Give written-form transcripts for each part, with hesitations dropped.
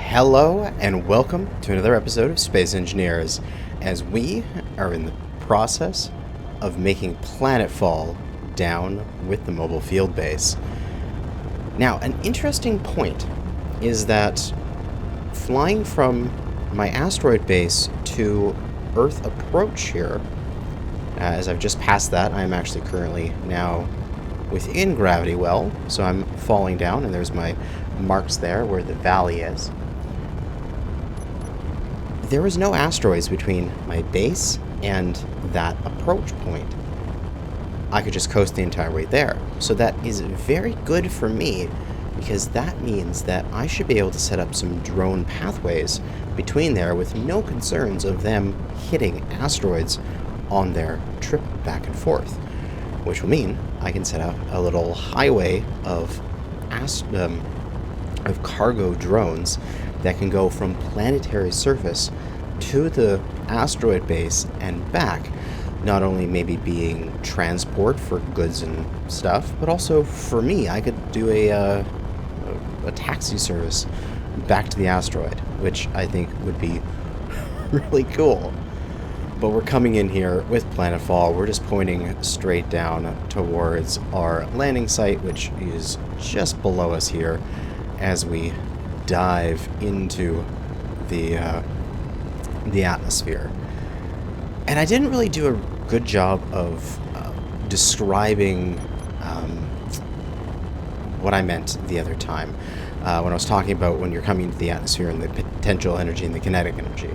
Hello and welcome to another episode of Space Engineers, as we are in the process of making planetfall down with the mobile field base. Now, an interesting point is that flying from my asteroid base to Earth approach here, as I've just passed that, I'm actually currently now within gravity well, so I'm falling down, and there's my marks there where the valley is. There is no asteroids between my base and that approach point. I could just coast the entire way there. So that is very good for me, because that means that I should be able to set up some drone pathways between there with no concerns of them hitting asteroids on their trip back and forth, which will mean I can set up a little highway of cargo drones that can go from planetary surface to the asteroid base and back, not only maybe being transport for goods and stuff, but also for me, I could do a taxi service back to the asteroid, which I think would be really cool. But we're coming in here with planetfall. We're just pointing straight down towards our landing site, which is just below us here, as we dive into the atmosphere. And I didn't really do a good job of describing what I meant the other time when I was talking about when you're coming into the atmosphere and the potential energy and the kinetic energy.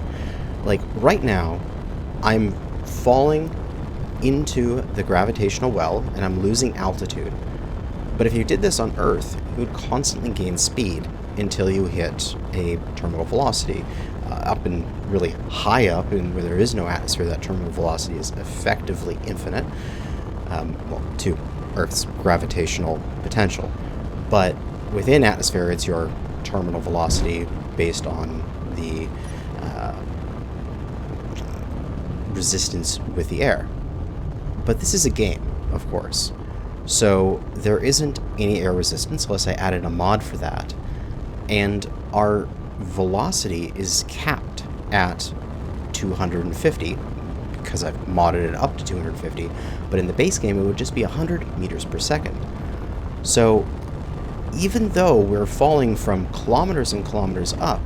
Like right now, I'm falling into the gravitational well and I'm losing altitude. But if you did this on Earth, you would constantly gain speed until you hit a terminal velocity. Up and really high up, and where there is no atmosphere, that terminal velocity is effectively infinite, to Earth's gravitational potential. But within atmosphere, it's your terminal velocity based on the resistance with the air. But this is a game, of course. So there isn't any air resistance unless I added a mod for that. And our velocity is capped at 250 because I've modded it up to 250, but in the base game it would just be 100 meters per second. So even though we're falling from kilometers and kilometers up,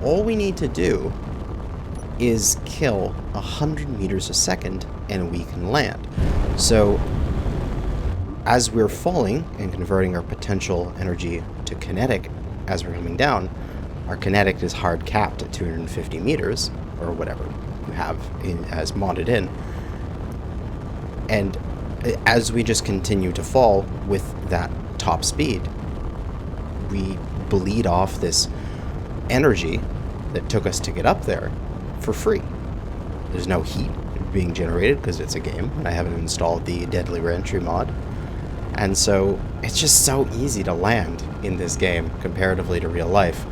all we need to do is kill 100 meters a second and we can land. So as we're falling and converting our potential energy to kinetic as we're coming down, our kinetic is hard capped at 250 meters, or whatever you have as modded in. And as we just continue to fall with that top speed, we bleed off this energy that took us to get up there for free. There's no heat being generated because it's a game, and I haven't installed the Deadly Reentry mod. And so it's just so easy to land in this game comparatively to real life,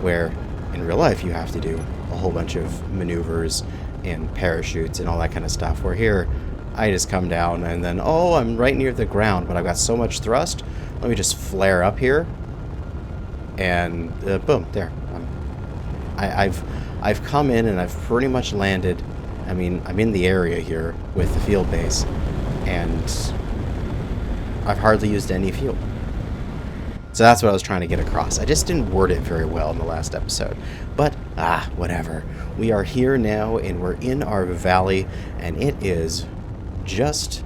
where in real life you have to do a whole bunch of maneuvers and parachutes and all that kind of stuff, where here I just come down and then, oh, I'm right near the ground, but I've got so much thrust, let me just flare up here and boom, there. I've come in and I've pretty much landed. I mean, I'm in the area here with the field base, and I've hardly used any fuel. So that's what I was trying to get across. I just didn't word it very well in the last episode. But, whatever. We are here now, and we're in our valley, and it is just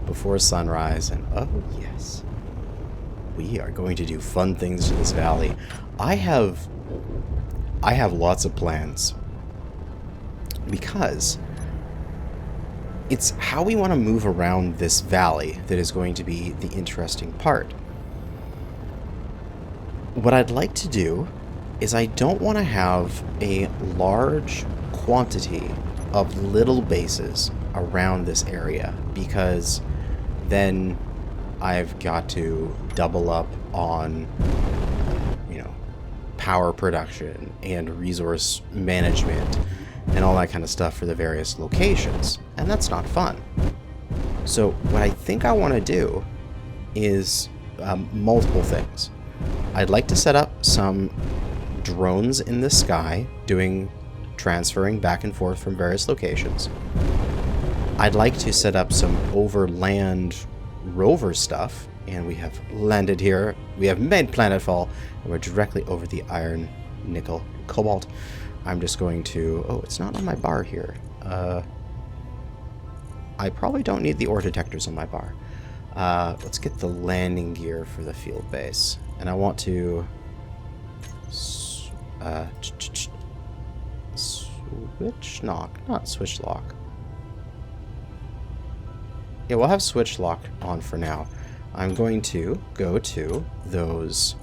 before sunrise. And, oh, yes, we are going to do fun things to this valley. I have lots of plans, because it's how we want to move around this valley that is going to be the interesting part. What I'd like to do is I don't want to have a large quantity of little bases around this area, because then I've got to double up on, power production and resource management and all that kind of stuff for the various locations, and that's not fun. So what I think I want to do is multiple things. I'd like to set up some drones in the sky doing transferring back and forth from various locations. I'd like to set up some overland rover stuff, and we have landed here. We have made planetfall, and we're directly over the iron, nickel, cobalt. I'm just going to... Oh, it's not on my bar here. I probably don't need the ore detectors on my bar. Let's get the landing gear for the field base. And I want to... switch lock, not switch lock. Yeah, we'll have switch lock on for now. I'm going to go to those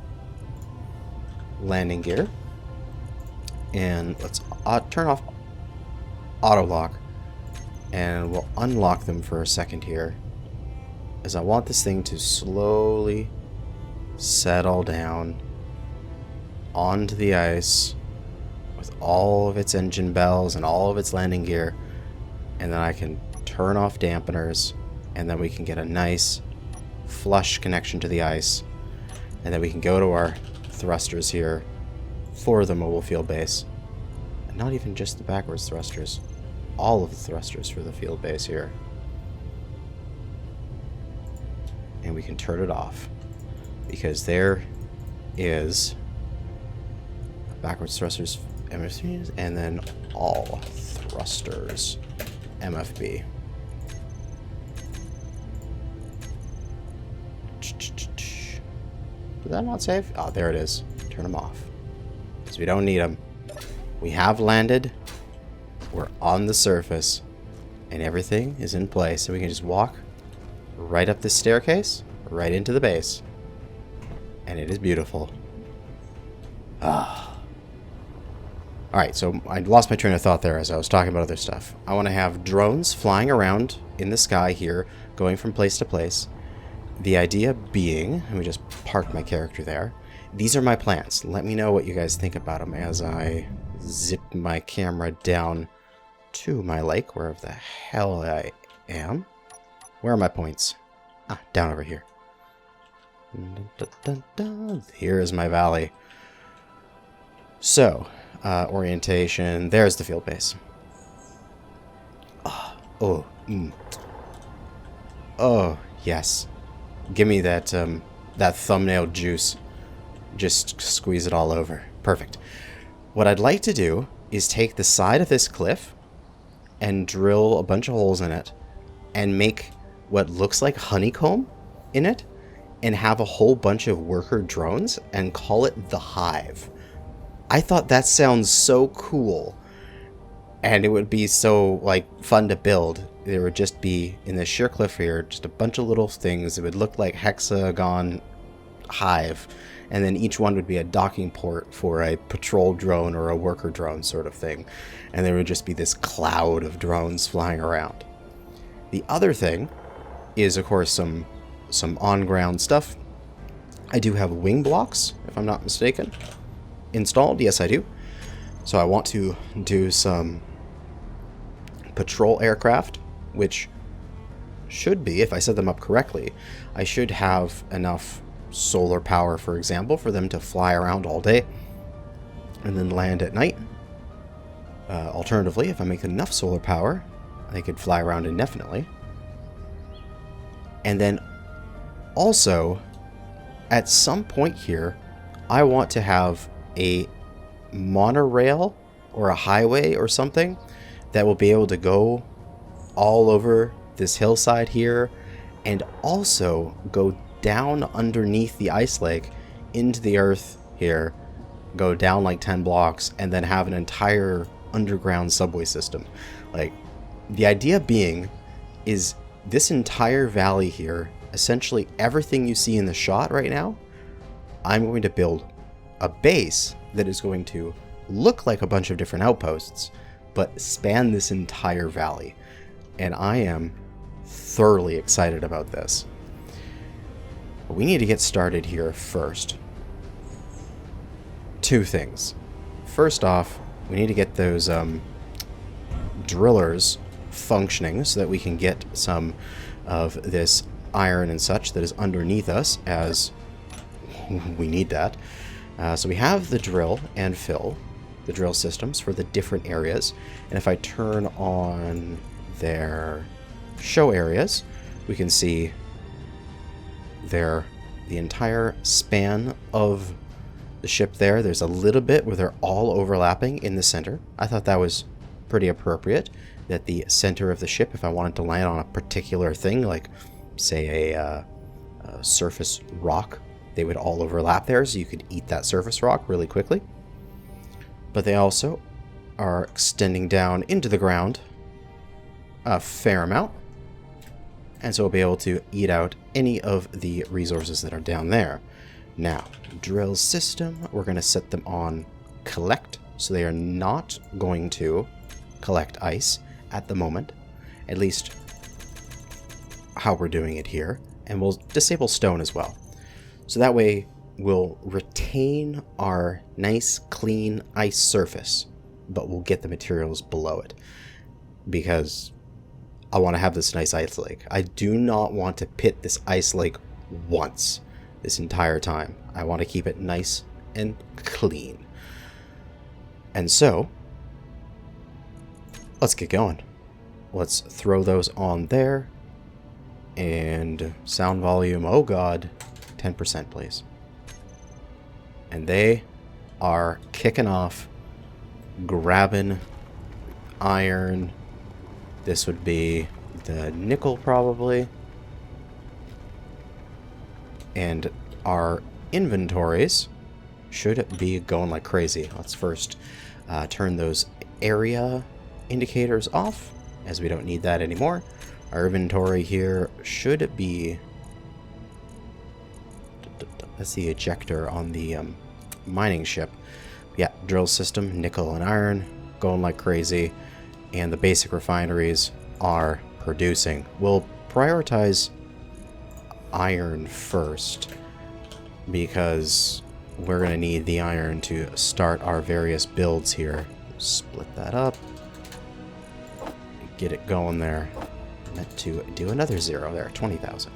landing gear, and let's turn off auto lock, and we'll unlock them for a second here, as I want this thing to slowly settle down onto the ice with all of its engine bells and all of its landing gear, and then I can turn off dampeners, and then we can get a nice flush connection to the ice, and then we can go to our thrusters here for the mobile field base. And not even just the backwards thrusters, all of the thrusters for the field base here. And we can turn it off, because there is backwards thrusters MFBs, and then all thrusters MFB. Did that not save? Oh, there it is. Turn them off, because we don't need them. We have landed. We're on the surface, and everything is in place, so we can just walk right up this staircase, right into the base, and it is beautiful. Alright, so I lost my train of thought there as I was talking about other stuff. I want to have drones flying around in the sky here, going from place to place. The idea being, let me just park my character there. These are my plans. Let me know what you guys think about them as I zip my camera down to my lake, wherever the hell I am. Where are my points? Ah, down over here. Here is my valley. So, orientation. There's the field base. Oh, yes. Give me that that thumbnail juice. Just squeeze it all over. Perfect. What I'd like to do is take the side of this cliff and drill a bunch of holes in it and make what looks like honeycomb in it, and have a whole bunch of worker drones and call it the Hive. I thought that sounds so cool, and it would be so like fun to build. There would just be, in this sheer cliff here, just a bunch of little things. It would look like hexagon hive, and then each one would be a docking port for a patrol drone or a worker drone sort of thing, and there would just be this cloud of drones flying around. The other thing is, of course, some on-ground stuff. I do have wing blocks, if I'm not mistaken, installed. Yes, I do. So I want to do some patrol aircraft, which should be, if I set them up correctly, I should have enough solar power, for example, for them to fly around all day and then land at night. Alternatively, if I make enough solar power, they could fly around indefinitely. And then also, at some point here, I want to have a monorail or a highway or something that will be able to go all over this hillside here, and also go down underneath the ice lake into the earth here, go down like 10 blocks, and then have an entire underground subway system. Like, the idea being is this entire valley here, essentially everything you see in the shot right now, I'm going to build a base that is going to look like a bunch of different outposts, but span this entire valley. And I am thoroughly excited about this. But we need to get started here first. Two things. First off, we need to get those drillers functioning so that we can get some of this iron and such that is underneath us, as we need that. So we have the drill and fill, the drill systems for the different areas. And if I turn on their show areas, we can see the entire span of the ship there. There's a little bit where they're all overlapping in the center. I thought that was pretty appropriate, that the center of the ship, if I wanted to land on a particular thing, like say a surface rock, they would all overlap there, so you could eat that surface rock really quickly. But they also are extending down into the ground a fair amount, and so we'll be able to eat out any of the resources that are down there. Now, drill system, we're going to set them on collect, so they are not going to collect ice at the moment, at least how we're doing it here. And we'll disable stone as well. So that way we'll retain our nice clean ice surface, but we'll get the materials below it, because I want to have this nice ice lake. I do not want to pit this ice lake once this entire time. I want to keep it nice and clean. And so, let's get going. Let's throw those on there. And sound volume, oh god, 10% please. And they are kicking off, grabbing iron. This would be the nickel probably. And our inventories should be going like crazy. Let's first turn those area indicators off, as we don't need that anymore. Our inventory here should be... That's the ejector on the mining ship. Yeah, drill system, nickel and iron, going like crazy. And the basic refineries are producing. We'll prioritize iron first, because we're going to need the iron to start our various builds here. Split that up. Get it going there. Meant to do another 0 there, 20,000.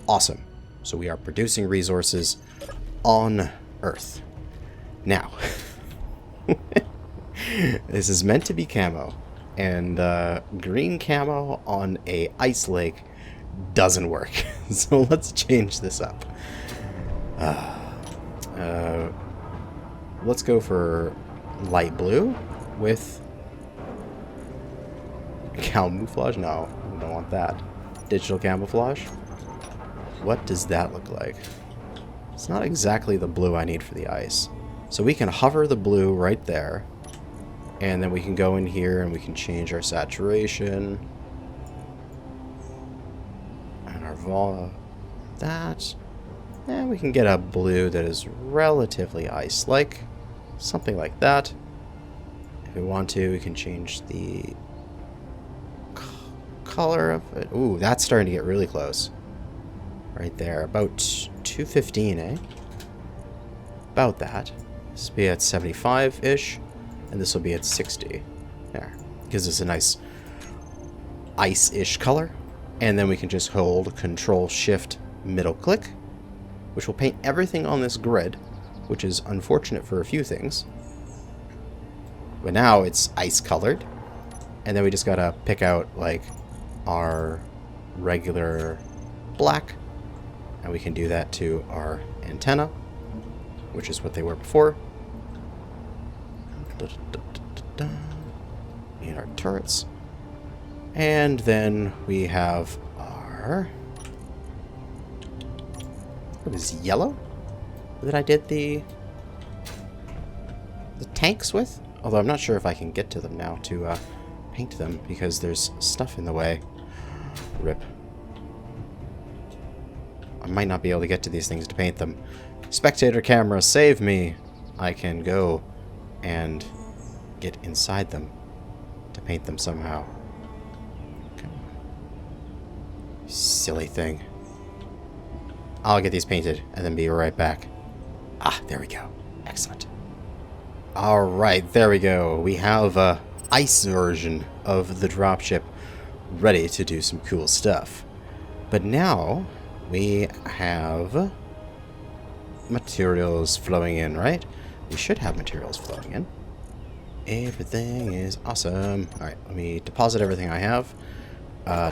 Awesome. So we are producing resources on Earth. Now, this is meant to be camo, and green camo on a ice lake doesn't work. So let's change this up. Let's go for light blue with camouflage. No, we don't want that. Digital camouflage. What does that look like? It's not exactly the blue I need for the ice. So we can hover the blue right there, and then we can go in here and we can change our saturation and our vol. That, and we can get a blue that is relatively ice-like, something like that. If we want to, we can change the color of it. Ooh, that's starting to get really close. Right there, about 215, eh? About that. This will be at 75-ish, and this will be at 60. There. Gives us a nice ice-ish color. And then we can just hold Control-Shift middle click, which will paint everything on this grid, which is unfortunate for a few things. But now it's ice-colored, and then we just gotta pick out, like, our regular black, and we can do that to our antenna, which is what they were before. And our turrets. And then we have our... What is yellow? That I did the tanks with? Although I'm not sure if I can get to them now to paint them, because there's stuff in the way. Rip. I might not be able to get to these things to paint them. Spectator camera, save me! I can go and get inside them to paint them somehow. Come on. Silly thing. I'll get these painted and then be right back. Ah, there we go. Excellent. Alright, there we go. We have a ice version of the dropship ready to do some cool stuff. But now we have materials flowing in, right? We should have materials flowing in. Everything is awesome. Alright, let me deposit everything I have.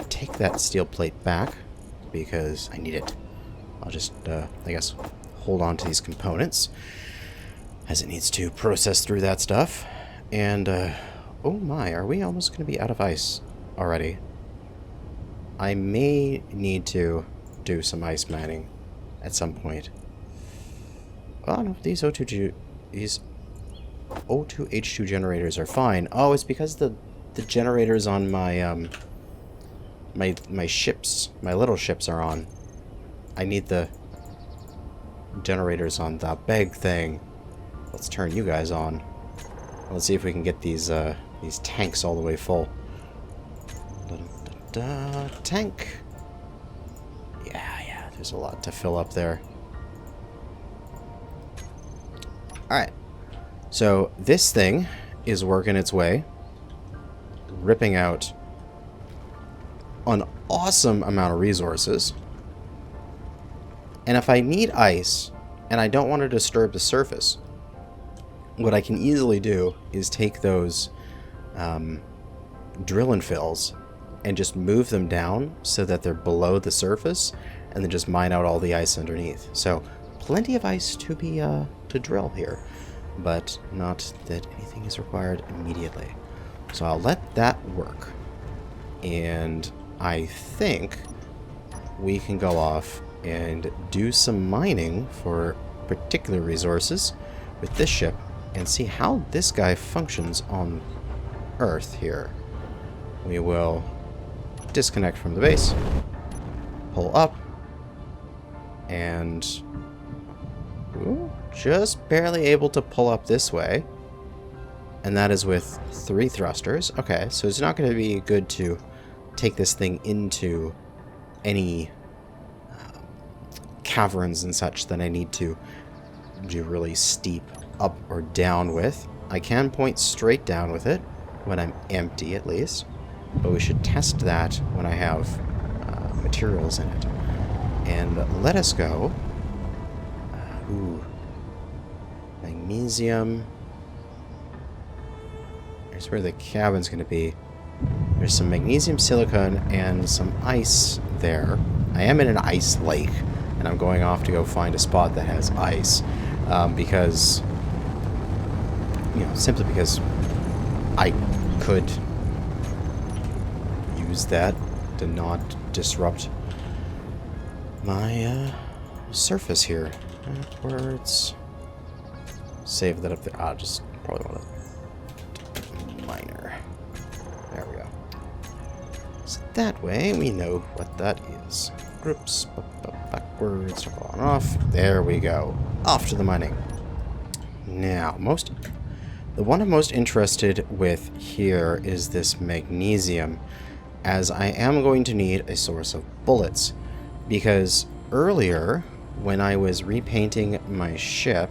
Take that steel plate back, because I need it. I'll just, I guess, hold on to these components, as it needs to process through that stuff. And, oh my, are we almost going to be out of ice already? I may need to do some ice mining at some point. Oh no, these O2H2 generators are fine. Oh, it's because the generators on my my ships, my little ships are on. I need the generators on the big thing. Let's turn you guys on. Let's see if we can get these tanks all the way full. Tank. Yeah, there's a lot to fill up there. Alright. So this thing is working its way, ripping out an awesome amount of resources. And if I need ice, and I don't want to disturb the surface, what I can easily do is take those drill and fills and just move them down so that they're below the surface, and then just mine out all the ice underneath. So plenty of ice to be to drill here, but not that anything is required immediately. So I'll let that work, and I think we can go off and do some mining for particular resources with this ship and see how this guy functions on Earth here. We will disconnect from the base, pull up, and ooh, just barely able to pull up this way, and that is with 3 thrusters. Okay, so it's not going to be good to take this thing into any caverns and such that I need to do really steep up or down with. I can point straight down with it when I'm empty, at least, but we should test that when I have materials in it. And let us go. Ooh. Magnesium. Here's where the cabin's going to be. There's some magnesium silicon and some ice there. I am in an ice lake, and I'm going off to go find a spot that has ice. Because, simply because I could use that to not disrupt my surface here. Backwards. Save that up there. I'll just probably want to miner. There we go. So that way we know what that is. Groups, backwards, on off. There we go. Off to the mining. Now, the one I'm most interested with here is this magnesium, as I am going to need a source of bullets. Because earlier, when I was repainting my ship,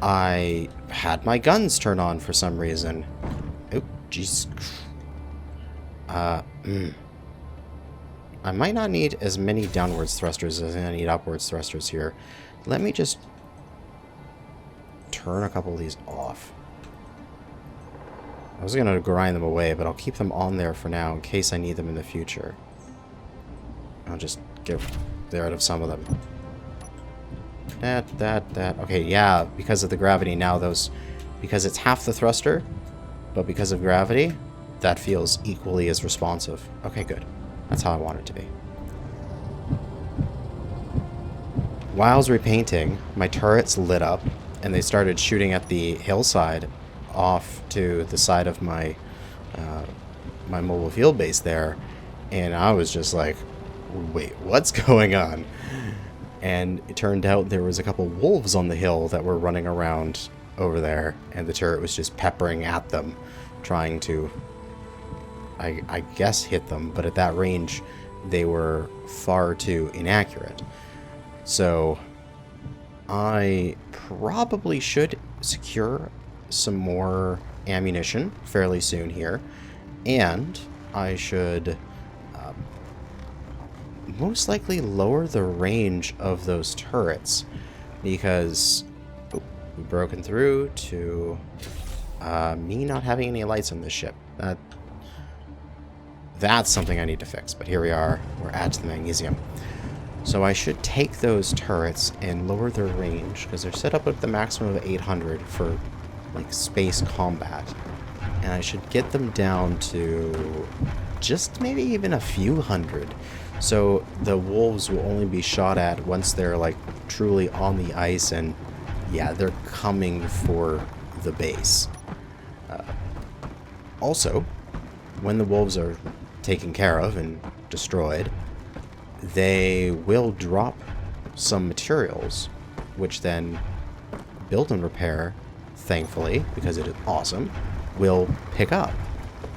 I had my guns turn on for some reason. Oh, jeez. I might not need as many downwards thrusters as I need upwards thrusters here. Let me just turn a couple of these off. I was going to grind them away, but I'll keep them on there for now in case I need them in the future. I'll just get rid of some of them. That. Okay, yeah, because of the gravity now because it's half the thruster, but because of gravity, that feels equally as responsive. Okay, good. That's how I want it to be. While I was repainting, my turrets lit up, and they started shooting at the hillside off to the side of my my mobile field base there, and I was just like, wait, what's going on? And it turned out there was a couple wolves on the hill that were running around over there, and the turret was just peppering at them, trying to, I guess, hit them, but at that range they were far too inaccurate. So I probably should secure some more ammunition fairly soon here, and I should most likely lower the range of those turrets, because we've broken through to me not having any lights on this ship. That's something I need to fix, but here we are. We're at the magnesium. So I should take those turrets and lower their range, because they're set up at the maximum of 800 for like space combat. And I should get them down to just maybe even a few hundred. So the wolves will only be shot at once they're like truly on the ice, and yeah, they're coming for the base. Also, when the wolves are taken care of and destroyed, they will drop some materials, which then Build and Repair, thankfully, because it is awesome, will pick up.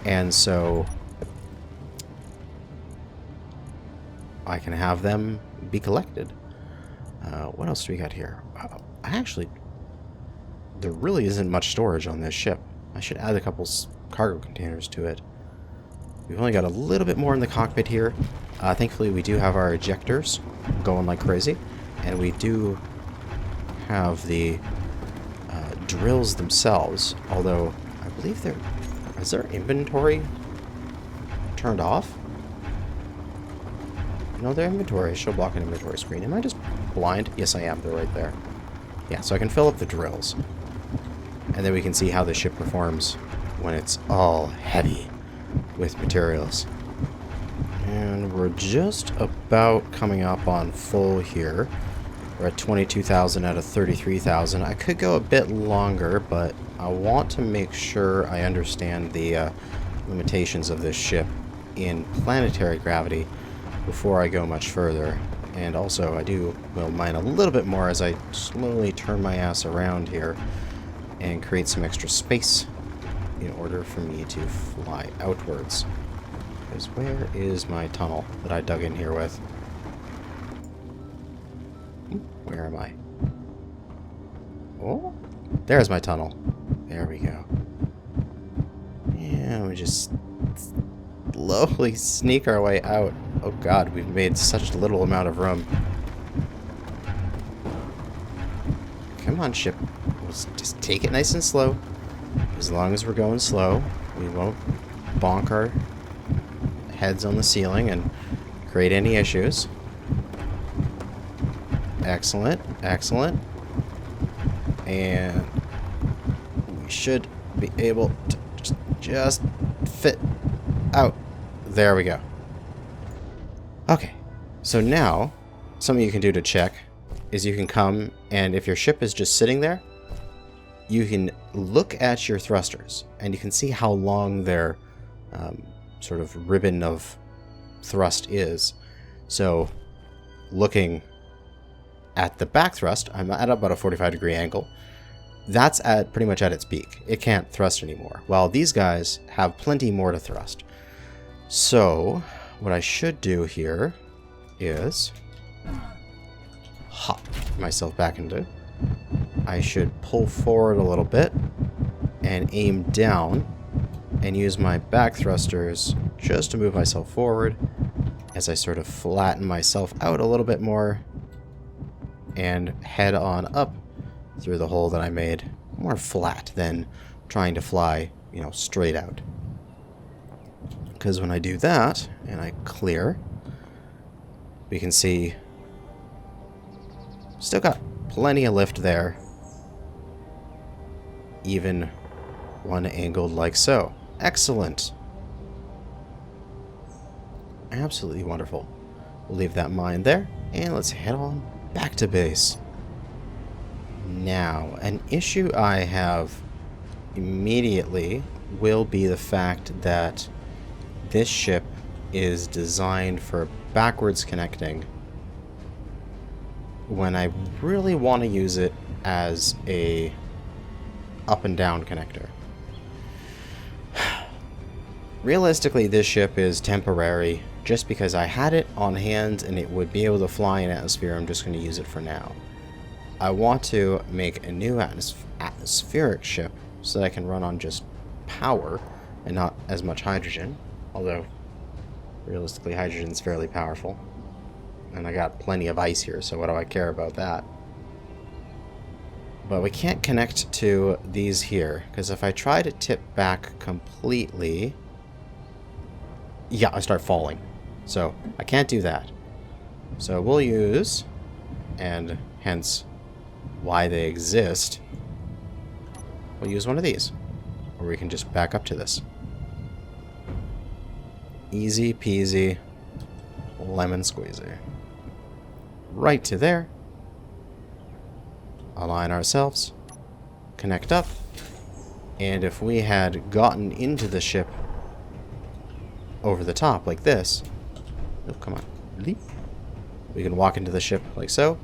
And so I can have them be collected. What else do we got here? There really isn't much storage on this ship. I should add a couple cargo containers to it. We've only got a little bit more in the cockpit here. Thankfully, we do have our ejectors going like crazy, and we do have the drills themselves, although I believe is their inventory turned off? No, their inventory. Show block an inventory screen. Am I just blind? Yes, I am. They're right there. Yeah, so I can fill up the drills. And then we can see how the ship performs when it's all heavy with materials. And we're just about coming up on full here. We're at 22,000 out of 33,000. I could go a bit longer, but I want to make sure I understand the limitations of this ship in planetary gravity before I go much further. And also, will mine a little bit more as I slowly turn my ass around here and create some extra space in order for me to fly outwards. Because where is my tunnel that I dug in here with? Where am I? Oh, there's my tunnel. There we go. And we just slowly sneak our way out. Oh god, we've made such a little amount of room. Come on, ship. Let's just take it nice and slow. As long as we're going slow, we won't bonk our heads on the ceiling and create any issues. Excellent, excellent. And we should be able to just fit out. There we go. Okay, so now something you can do to check is you can come, and if your ship is just sitting there, you can look at your thrusters and you can see how long their sort of ribbon of thrust is. So looking at the back thrust, I'm at about a 45-degree angle. That's at pretty much at its peak. It can't thrust anymore, while these guys have plenty more to thrust. So what I should do here is hop myself back into. I should pull forward a little bit and aim down and use my back thrusters just to move myself forward as I sort of flatten myself out a little bit more and head on up through the hole that I made, more flat than trying to fly, straight out. Because when I do that and I clear, we can see still got plenty of lift there, even one angled like so. Excellent. Absolutely wonderful. We'll leave that mine there, and let's head on back to base. Now, an issue I have immediately will be the fact that this ship is designed for backwards connecting when I really want to use it as a up and down connector. Realistically, this ship is temporary. Just because I had it on hand and it would be able to fly in atmosphere, I'm just going to use it for now. I want to make a new atmospheric ship so that I can run on just power and not as much hydrogen. Although, realistically, hydrogen is fairly powerful. And I got plenty of ice here, so what do I care about that? But we can't connect to these here, because if I try to tip back completely... Yeah, I start falling. So, I can't do that. So we'll use, and hence why they exist, we'll use one of these. Or we can just back up to this. Easy peasy, lemon squeezy. Right to there. Align ourselves. Connect up. And if we had gotten into the ship over the top like this... Oh, come on. Leap. We can walk into the ship like so.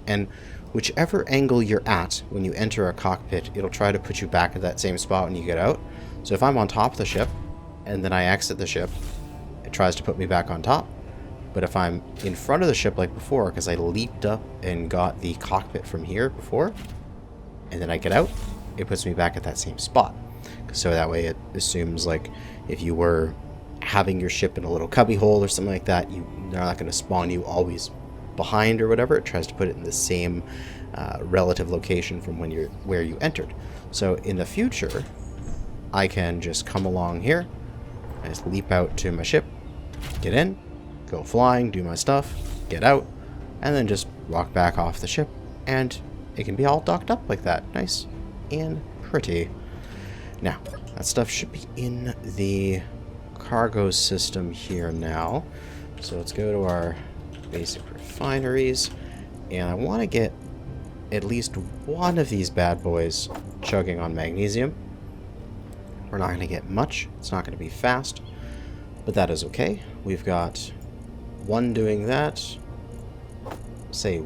And whichever angle you're at when you enter a cockpit, it'll try to put you back at that same spot when you get out. So if I'm on top of the ship, and then I exit the ship, it tries to put me back on top. But if I'm in front of the ship like before, because I leaped up and got the cockpit from here before, and then I get out, it puts me back at that same spot. So that way it assumes, like, if you were having your ship in a little cubby hole or something like that, they're not going to spawn you always behind or whatever. It tries to put it in the same relative location from where you entered. So in the future, I can just come along here, I just leap out to my ship, get in, go flying, do my stuff, get out, and then just walk back off the ship, and it can be all docked up like that. Nice and pretty. Now, that stuff should be in the cargo system here now. So let's go to our basic refineries, and I want to get at least one of these bad boys chugging on magnesium. We're not going to get much. It's not going to be fast, but that is okay. We've got one doing that. Say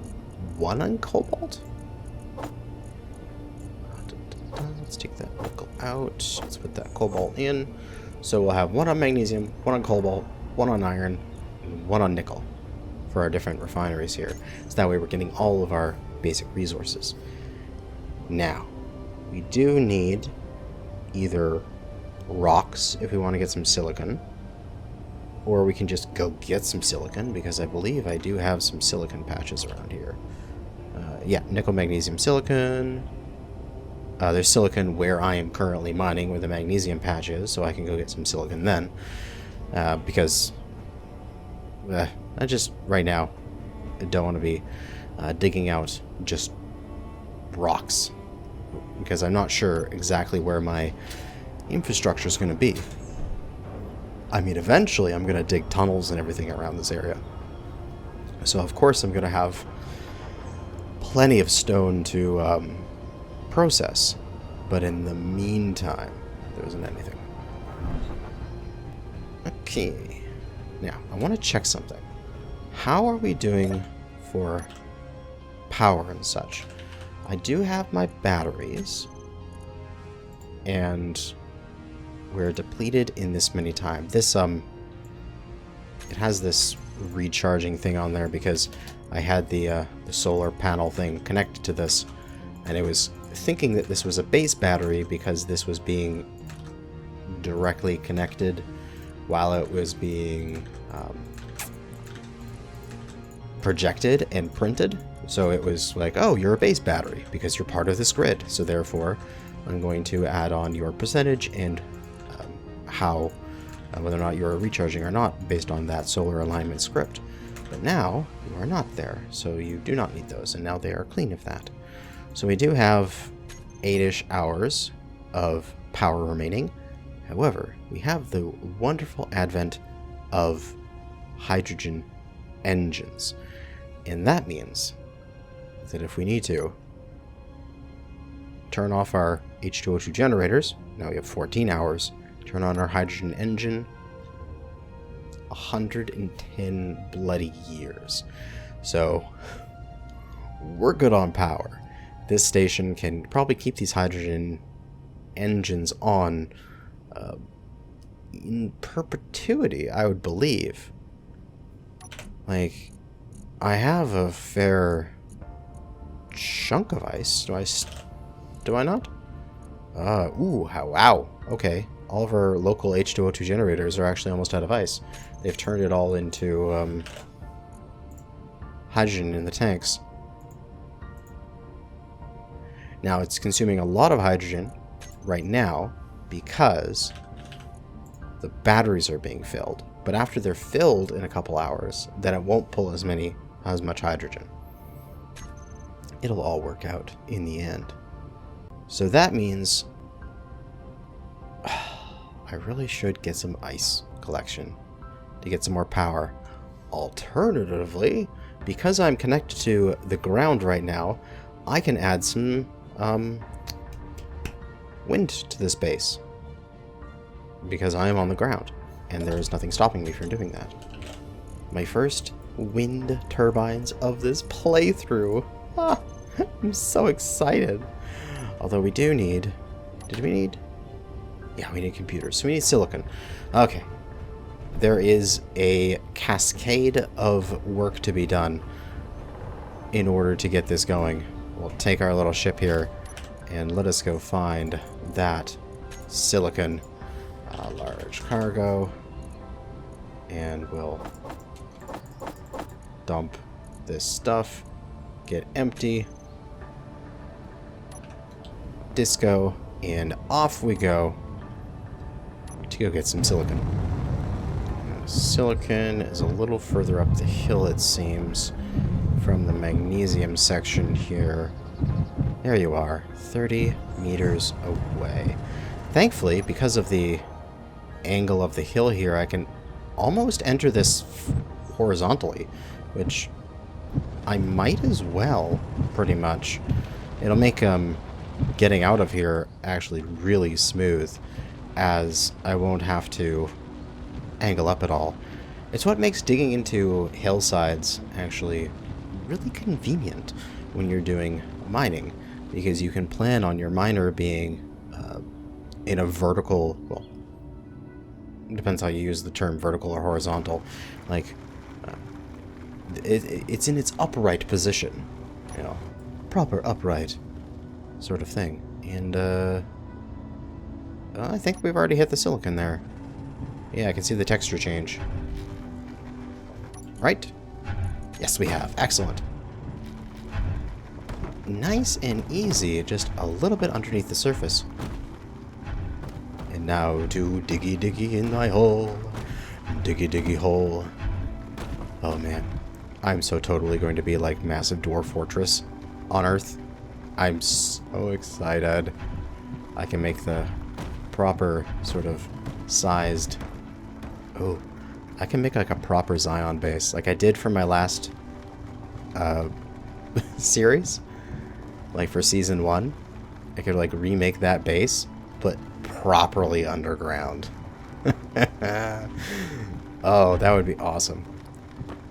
one on cobalt. Let's take that nickel out. Let's put that cobalt in. So we'll have one on magnesium, one on cobalt, one on iron, and one on nickel for our different refineries here. So that way we're getting all of our basic resources. Now, we do need either rocks if we want to get some silicon, or we can just go get some silicon, because I believe I do have some silicon patches around here. Yeah, nickel, magnesium, silicon. There's silicon where I am currently mining, where the magnesium patch is, so I can go get some silicon then. Because I just, right now, I don't want to be digging out just rocks, because I'm not sure exactly where my infrastructure is going to be. I mean, eventually I'm going to dig tunnels and everything around this area. So, of course, I'm going to have plenty of stone to process. But in the meantime, there isn't anything. Okay. Now, I want to check something. How are we doing for power and such? I do have my batteries, and we're depleted in this many times. This, it has this recharging thing on there because I had the solar panel thing connected to this, and it was thinking that this was a base battery because this was being directly connected while it was being projected and printed. So it was like, oh, you're a base battery because you're part of this grid. So therefore, I'm going to add on your percentage and how, whether or not you're recharging or not, based on that solar alignment script. But now, you are not there, so you do not need those, and now they are clean of that. So we do have 8-ish hours of power remaining. However, we have the wonderful advent of hydrogen engines. And that means that if we need to turn off our H2O2 generators, now we have 14 hours, turn on our hydrogen engine, 110 bloody years. So we're good on power. This station can probably keep these hydrogen engines on in perpetuity, I would believe. Like, I have a fair chunk of ice. Do I not? Ooh, wow. Okay. All of our local H2O2 generators are actually almost out of ice. They've turned it all into hydrogen in the tanks. Now, it's consuming a lot of hydrogen right now because the batteries are being filled. But after they're filled in a couple hours, then it won't pull as much hydrogen. It'll all work out in the end. So that means I really should get some ice collection to get some more power. Alternatively, because I'm connected to the ground right now, I can add some wind to this base. Because I am on the ground, and there is nothing stopping me from doing that. My first wind turbines of this playthrough. Ah, I'm so excited. Although we do need... Did we need... Yeah, we need computers. So we need silicon. Okay. There is a cascade of work to be done in order to get this going. We'll take our little ship here and let us go find that silicon. Large cargo. And we'll dump this stuff. Get empty. Disco. And off we go to go get some silicon. Silicon is a little further up the hill, it seems, from the magnesium section here. There you are, 30 meters away. Thankfully, because of the angle of the hill here, I can almost enter this horizontally, which I might as well, pretty much. It'll make getting out of here actually really smooth, as I won't have to angle up at all. It's what makes digging into hillsides actually really convenient when you're doing mining, because you can plan on your miner being in a vertical, well, it depends how you use the term vertical or horizontal, like it's in its upright position, you know, proper upright sort of thing. And I think we've already hit the silicon there. Yeah, I can see the texture change. Right? Yes, we have. Excellent. Nice and easy, just a little bit underneath the surface. And now to diggy diggy in thy hole. Diggy diggy hole. Oh man. I'm so totally going to be like Massive Dwarf Fortress on Earth. I'm so excited. I can make the proper sort of sized... Oh, I can make like a proper Zion base, like I did for my last series. Like for season 1, I could like remake that base, but properly underground. Oh, that would be awesome.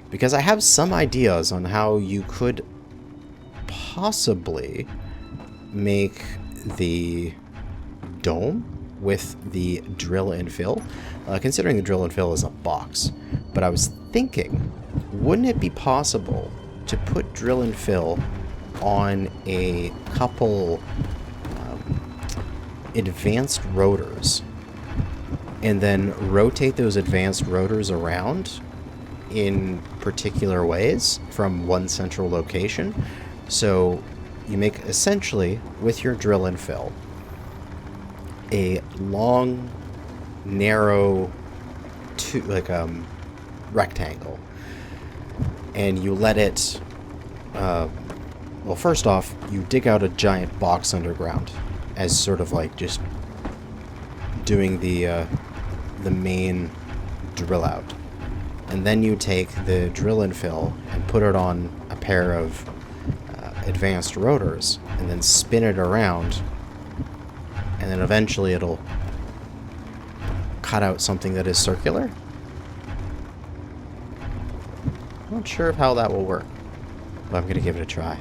Because I have some ideas on how you could possibly make the dome with the drill and fill, considering the drill and fill is a box. But I was thinking, wouldn't it be possible to put drill and fill on a couple advanced rotors, and then rotate those advanced rotors around in particular ways from one central location? So you make essentially, with your drill and fill, a long, narrow, rectangle, and you let it. Well, first off, you dig out a giant box underground, as sort of like just doing the main drill out, and then you take the drill and fill and put it on a pair of advanced rotors, and then spin it around. And then eventually it'll cut out something that is circular. I'm not sure of how that will work, but I'm going to give it a try.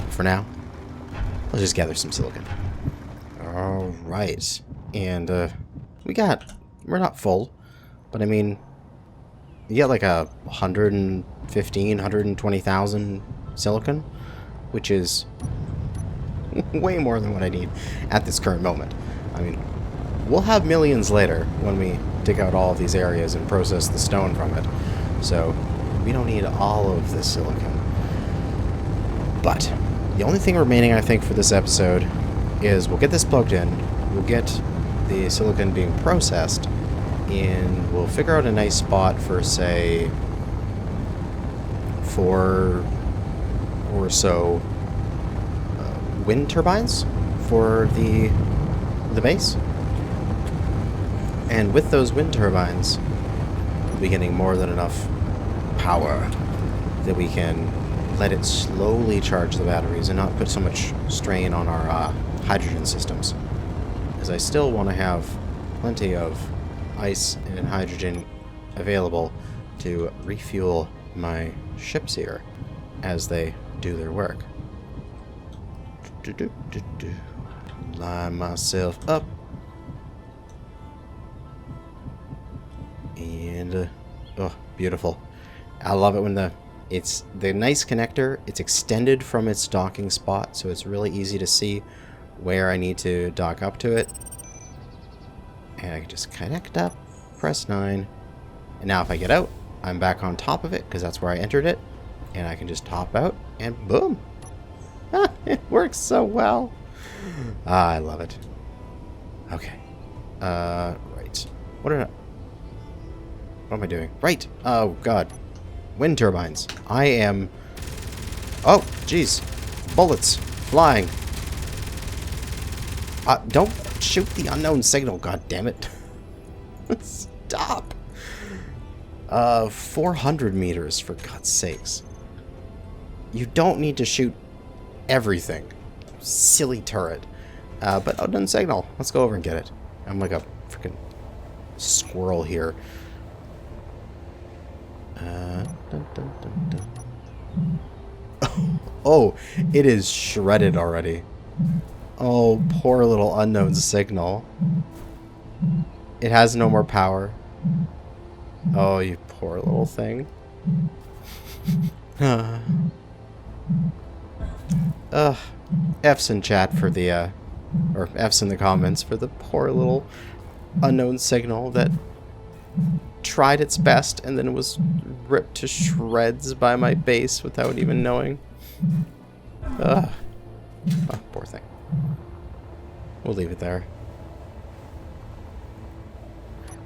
For now, let's just gather some silicon. Alright. And we're not full, but I mean, you get like 120,000 silicon, which is way more than what I need at this current moment. I mean, we'll have millions later when we dig out all of these areas and process the stone from it. So we don't need all of the silicon. But the only thing remaining, I think, for this episode is we'll get this plugged in, we'll get the silicon being processed, and we'll figure out a nice spot for, say, 4 or so wind turbines for the base. And with those wind turbines, we'll be getting more than enough power that we can let it slowly charge the batteries and not put so much strain on our hydrogen systems. Because I still want to have plenty of ice and hydrogen available to refuel my ships here as they do their work. Line myself up. And, oh, beautiful. I love it when it's the nice connector. It's extended from its docking spot, so it's really easy to see where I need to dock up to it. And I can just connect up, press 9. And now if I get out, I'm back on top of it, because that's where I entered it. And I can just top out, and boom. It works so well. I love it. Okay. Right. What am I doing? Right. Oh, God. Wind turbines. I am... Oh, jeez. Bullets. Flying. Don't shoot the unknown signal, god damn it. Stop. 400 meters, for God's sakes. You don't need to shoot everything. Silly turret. But unknown signal. Let's go over and get it. I'm like a freaking squirrel here. Dun, dun, dun, dun. Oh, it is shredded already. Oh, poor little unknown signal. It has no more power. Oh, you poor little thing. F's in chat for the, or F's in the comments for the poor little unknown signal that tried its best and then was ripped to shreds by my base without even knowing. Oh, poor thing. We'll leave it there.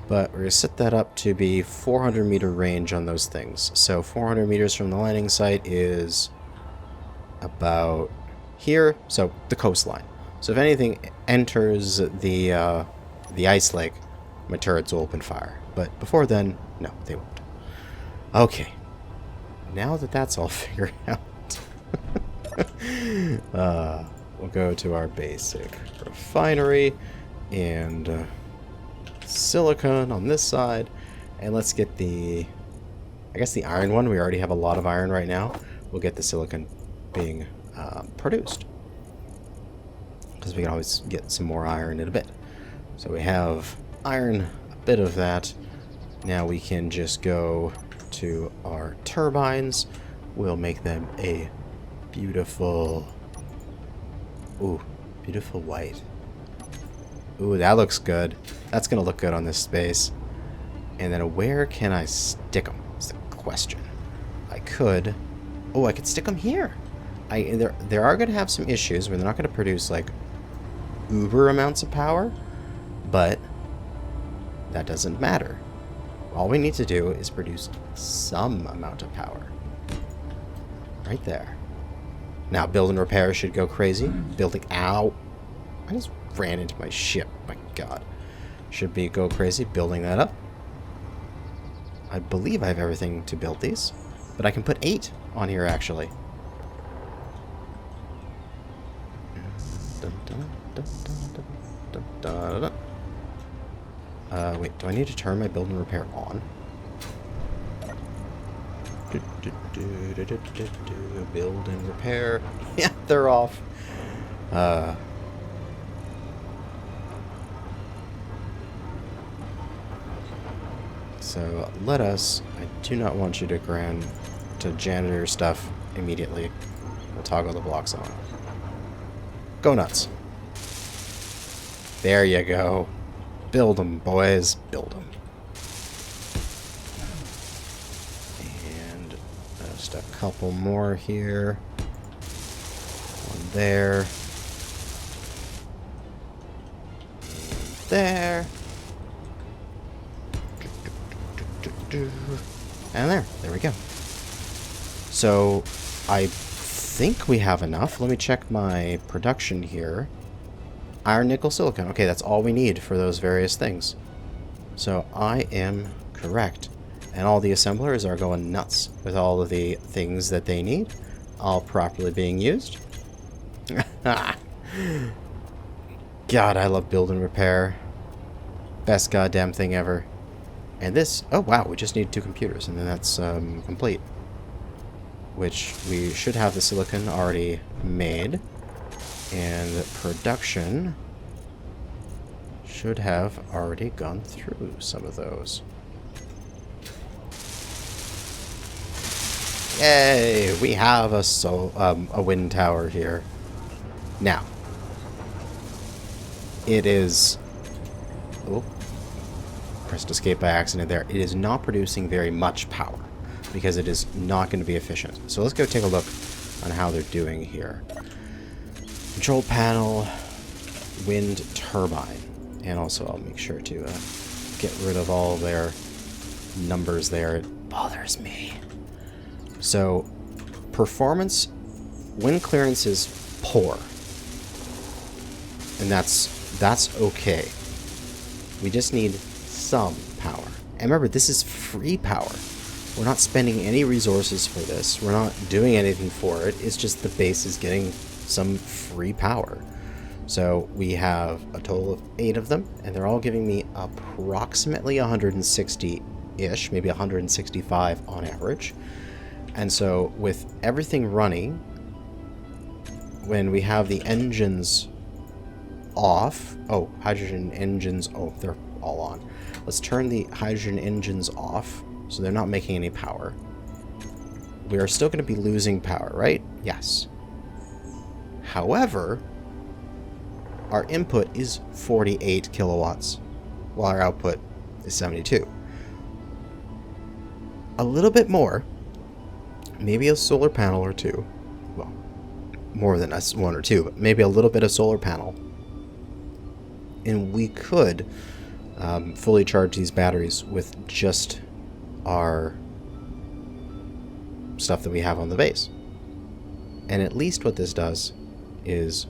But we're going to set that up to be 400 meter range on those things. So 400 meters from the landing site is about here, so the coastline. So if anything enters the ice lake, my turrets will open fire. But before then, no, they won't. Okay. Now that that's all figured out, we'll go to our basic refinery and silicon on this side. And let's get the, I guess the iron one. We already have a lot of iron right now. We'll get the silicon being produced, because we can always get some more iron in a bit. So we have iron, a bit of that. Now we can just go to our turbines. We'll make them a beautiful, ooh, beautiful white. Ooh, that looks good. That's gonna look good on this space. And then where can I stick them? Is the question. I could, oh, I could stick them here. There are gonna have some issues where they're not gonna produce like uber amounts of power, but that doesn't matter. All we need to do is produce some amount of power. Right there. Now, build and repair should go crazy. Building... Ow! I just ran into my ship. My God. Should be go crazy. Building that up. I believe I have everything to build these. But I can put 8 on here, actually. Wait, do I need to turn my build and repair on? Build and repair. Yeah, they're off. So let us, I do not want you to janitor stuff immediately. We'll toggle the blocks on. Go nuts. There you go. Build them, boys. Build them. And just a couple more here. One there. There. And there we go. So I think we have enough. Let me check my production here. Iron, nickel, silicon. Okay, that's all we need for those various things. So I am correct. And all the assemblers are going nuts with all of the things that they need, all properly being used. God, I love build and repair. Best goddamn thing ever. And this, oh wow, we just need 2 computers, and then that's complete. Which we should have the silicon already made. And production should have already gone through some of those. Yay! We have a wind tower here. Now, it is... Oh, pressed escape by accident there. It is not producing very much power because it is not going to be efficient. So let's go take a look on how they're doing here. Control panel, wind turbine, and also I'll make sure to get rid of all their numbers there. It bothers me. So, performance, wind clearance is poor, and that's okay. We just need some power. And remember, this is free power. We're not spending any resources for this. We're not doing anything for it. It's just the base is getting some free power. So we have a total of 8 of them, and they're all giving me approximately 160-ish, maybe 165 on average. And so with everything running, when we have the engines off, oh, hydrogen engines, oh, they're all on. Let's turn the hydrogen engines off so they're not making any power. We are still going to be losing power, right? Yes. However, our input is 48 kilowatts, while our output is 72. A little bit more, maybe a solar panel or 2. Well, more than 1 or 2, but maybe a little bit of solar panel. And we could fully charge these batteries with just our stuff that we have on the base. And at least what this does is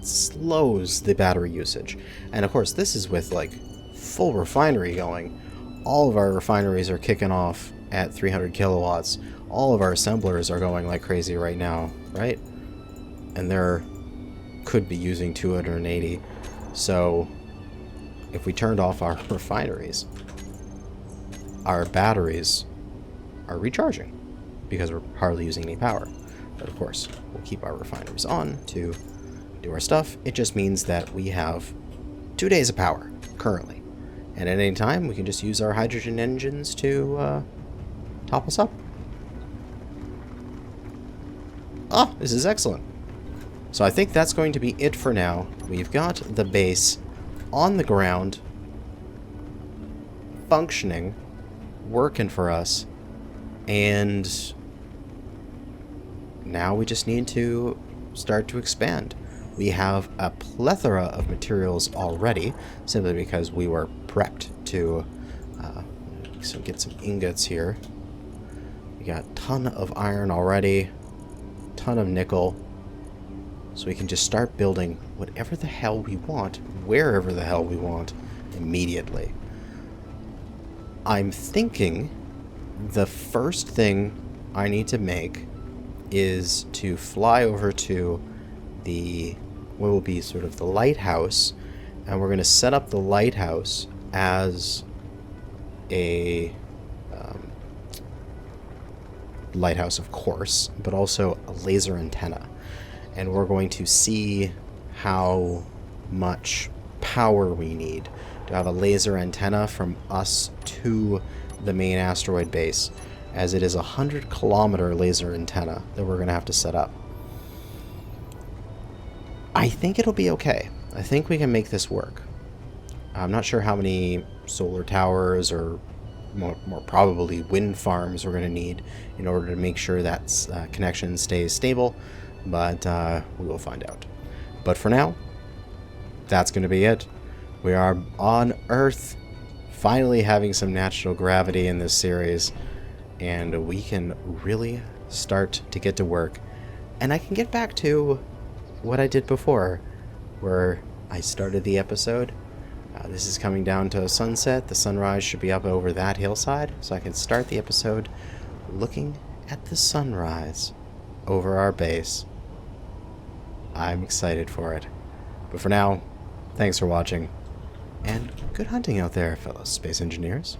slows the battery usage. And of course, this is with like full refinery going. All of our refineries are kicking off at 300 kilowatts. All of our assemblers are going like crazy right now, right? And they're could be using 280. So if we turned off our refineries, our batteries are recharging because we're hardly using any power. But of course, we'll keep our refineries on to do our stuff. It just means that we have 2 days of power currently. And at any time, we can just use our hydrogen engines to top us up. Oh, this is excellent. So I think that's going to be it for now. We've got the base on the ground, functioning, working for us, and now we just need to start to expand. We have a plethora of materials already, simply because we were prepped to get some ingots here. We got a ton of iron already, ton of nickel, so we can just start building whatever the hell we want, wherever the hell we want, immediately. I'm thinking the first thing I need to make is to fly over to the what will be sort of the lighthouse, and we're going to set up the lighthouse as a lighthouse, of course, but also a laser antenna. And we're going to see how much power we need to have a laser antenna from us to the main asteroid base, as it is a 100-kilometer laser antenna that we're going to have to set up. I think it'll be okay. I think we can make this work. I'm not sure how many solar towers or more probably wind farms we're going to need in order to make sure that connection stays stable. but we will find out. But for now, that's going to be it. We are on Earth, finally having some natural gravity in this series, and we can really start to get to work. And I can get back to what I did before, where I started the episode. This is coming down to sunset. The sunrise should be up over that hillside, so I can start the episode looking at the sunrise over our base. I'm excited for it. But for now, thanks for watching, and good hunting out there, fellow space engineers.